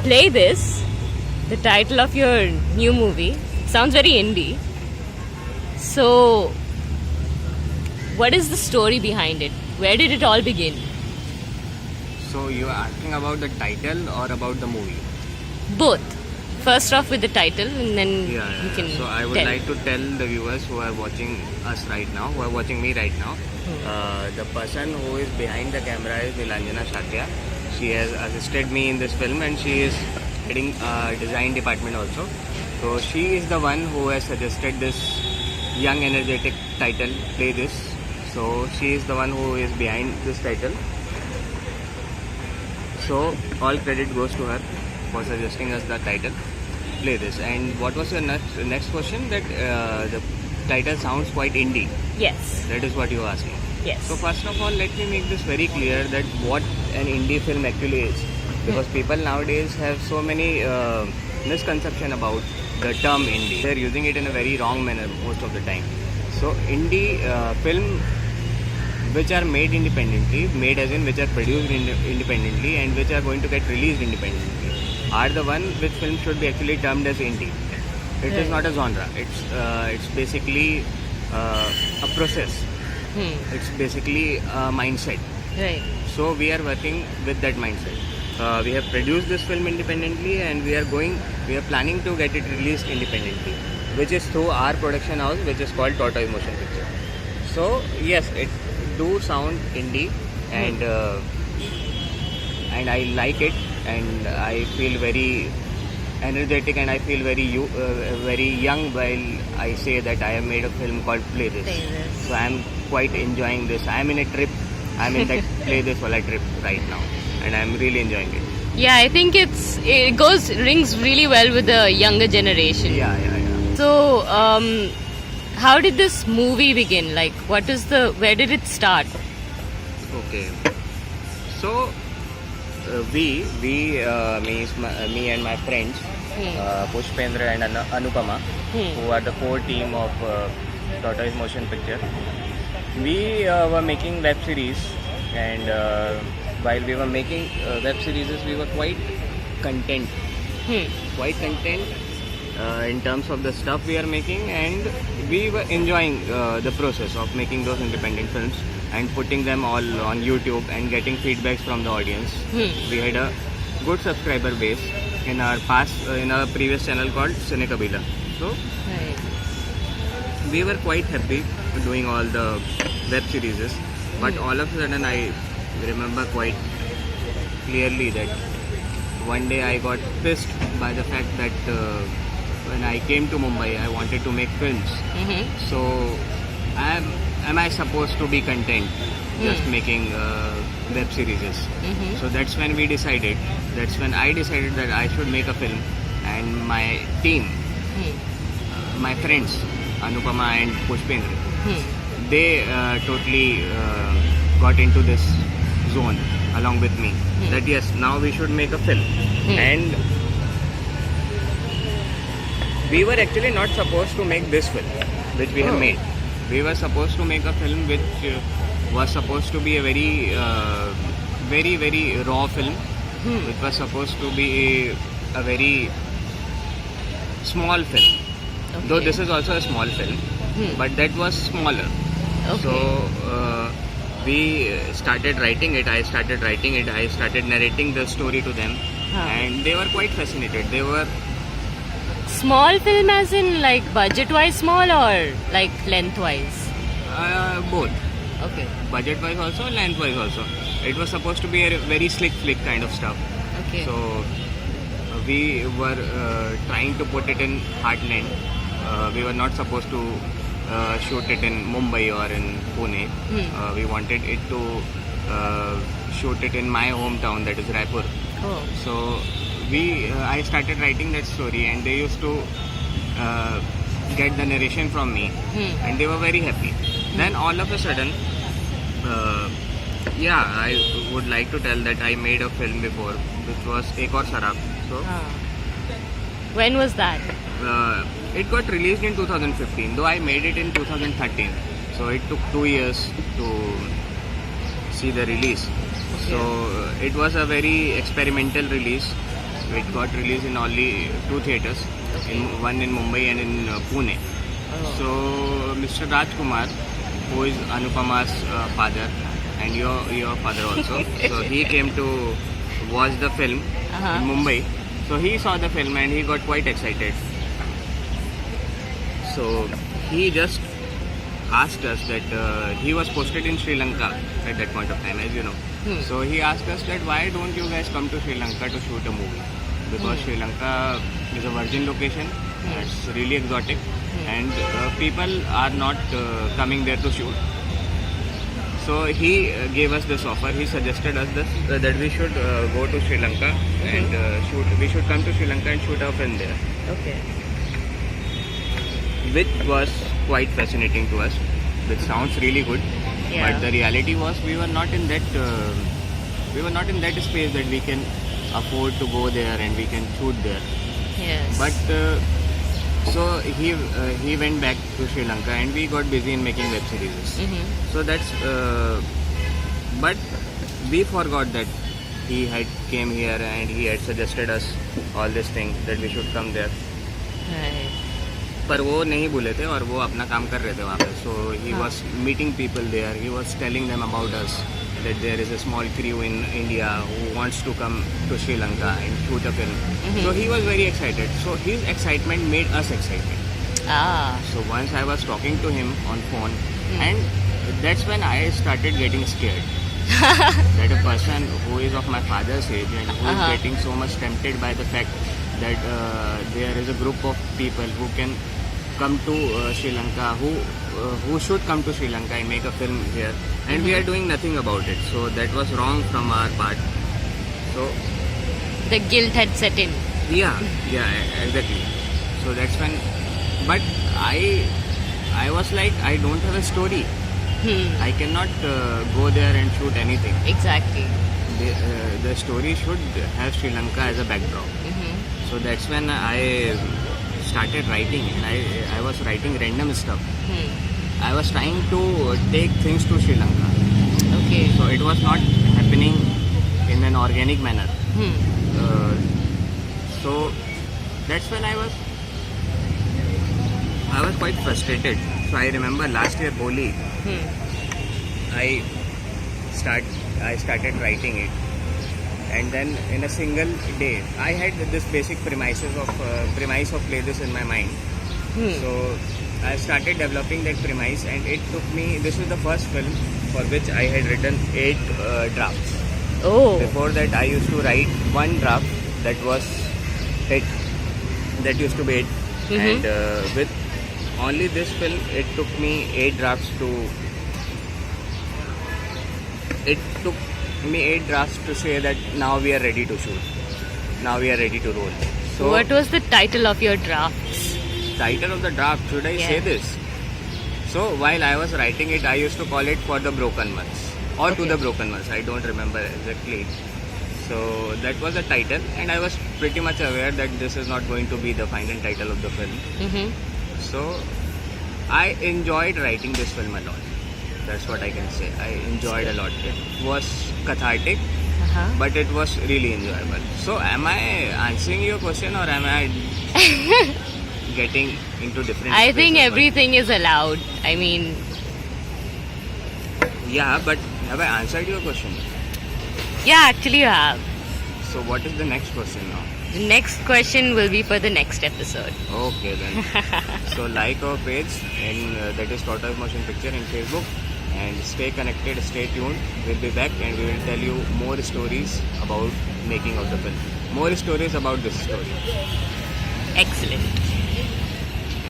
Play This, the title of your new movie. Sounds very indie. So, what is the story behind it? Where did it all begin? So you are asking about the title or about the movie? Both. First off with the title and then you can So I would like to tell the viewers who are watching us right now, who are watching me right now, the person who is behind the camera is Neelanjana Shakya. She has assisted me in this film and she is heading design department also. So she is the one who has suggested this young energetic title, Play This. So she is the one who is behind this title. So all credit goes to her for suggesting us the title, Play This. And what was your next question? That the title sounds quite indie. Yes. That is what you are asking. Yes. So first of all, let me make this very clear that what an indie film actually is. Because people nowadays have so many misconception about the term indie. They are using it in a very wrong manner most of the time. So indie film which are made independently, made as in which are produced independently and which are going to get released independently, are the one which film should be actually termed as indie. It is not a genre. It's basically a process. It's basically a mindset. Right. So we are working with that mindset. We have produced this film independently and we are planning to get it released independently, which is through our production house, which is called Tortoise Motion Picture. So yes, it do sound indie and I like it and I feel very energetic and I feel very young while I say that I have made a film called Play This. So I am quite enjoying this. I am in a trip. I am in that Play This wala trip right now and I am really enjoying it. Yeah, I think it rings really well with the younger generation. Yeah. So, how did this movie begin? Like, where did it start? Okay. So, me and my friends, Pushpendra and Anupama, who are the core team of Tortoise Motion Picture, we were making web series, and while we were making web series, we were quite content. In terms of the stuff we are making, and we were enjoying the process of making those independent films and putting them all on YouTube and getting feedbacks from the audience. We had a good subscriber base in our previous channel called Cine Kabila. So we were quite happy doing all the web series, but all of a sudden I remember quite clearly that one day I got pissed by the fact that when I came to Mumbai, I wanted to make films. So, am I supposed to be content just making web series? So that's when I decided that I should make a film, and my team, my friends, Anupama and Pushpendra, they totally got into this zone along with me that yes, now we should make a film. And we were actually not supposed to make this film which we have made. We were supposed to make a film which was supposed to be a very raw film, which was supposed to be a very small film. Though this is also a small film, but that was smaller. So we started writing it. I started narrating the story to them, and they were quite fascinated. They were small film as in like budget-wise small or like length-wise? Both. Okay. Budget-wise also, length-wise also. It was supposed to be a very slick flick kind of stuff. Okay. So we were trying to put it in heartland. We were not supposed to shoot it in Mumbai or in Pune. We wanted it to shoot it in my hometown, that is Raipur. So I started writing that story, and they used to get the narration from me, and they were very happy. Then all of a sudden, I would like to tell that I made a film before, which was Ek Aur Sourabh. So when was that? It got released in 2015, though I made it in 2013. So it took 2 years to see the release. So it was a very experimental release. It got released in only 2 theatres, one in Mumbai and in Pune. Oh. So Mr. Rajkumar, who is Anupama's father and your father also, so he came to watch the film in Mumbai. So he saw the film and he got quite excited. So he just asked us that he was posted in Sri Lanka at that point of time, as you know. So he asked us that why don't you guys come to Sri Lanka to shoot a movie? Because Sri Lanka is a virgin location, it's really exotic, and people are not coming there to shoot. So he gave us this offer. He suggested us this that we should go to Sri Lanka and shoot. We should come to Sri Lanka and shoot our film there, Okay. which was quite fascinating to us. Which sounds really good, Yeah. but the reality was we were not in that space that we can afford to go there and we can shoot there. Yes. But so he went back to Sri Lanka and we got busy in making web series. So that's but we forgot that he had came here and he had suggested us all this thing that we should come there. Right. पर वो नहीं बोले थे और वो अपना काम कर रहे थे वहाँ पे. So he was meeting people there. He was telling them about us, that there is a small crew in India who wants to come to Sri Lanka and shoot a film. So he was very excited. So his excitement made us excited. Ah. So once I was talking to him on phone, and that's when I started getting scared. That a person who is of my father's age and who is getting so much tempted by the fact that there is a group of people who can come to Sri Lanka, who should come to Sri Lanka and make a film here, and we are doing nothing about it. So that was wrong from our part. So The guilt had set in. yeah, exactly. So that's when, but I was like, I don't have a story. I cannot go there and shoot anything. Exactly. The story should have Sri Lanka as a backdrop. So that's when I started writing, and I was writing random stuff. I was trying to take things to Sri Lanka. Okay. So it was not happening in an organic manner. So that's when I was quite frustrated. So I remember last year Holi, I started writing it, and then in a single day I had this basic premise of play this in my mind. So I started developing that premise, and it took me, this is the first film for which I had written 8 drafts. Oh. Before that I used to write one draft that was it, that used to be it. And with only this film it took me 8 drafts to say that now we are ready to shoot, now we are ready to roll. So What was the title of your drafts? title of the draft, should I say this? So while I was writing it, I used to call it For the Broken Ones or To the Broken Ones, I don't remember exactly. So that was the title, and I was pretty much aware that this is not going to be the final title of the film. So I enjoyed writing this film a lot. That's what I can say. I enjoyed a lot. It was cathartic, but it was really enjoyable. So am I answering your question, or am I getting into different I think spaces? everything is allowed. I mean, Yeah, but have I answered your question? yeah, actually you have. So what is the next question now? The next question will be for the next episode. Okay then. So like our page, and that is Tortoise Motion Picture in Facebook, and stay connected, stay tuned. We'll be back and we will tell you more stories about making of the film. More stories about this story. Excellent.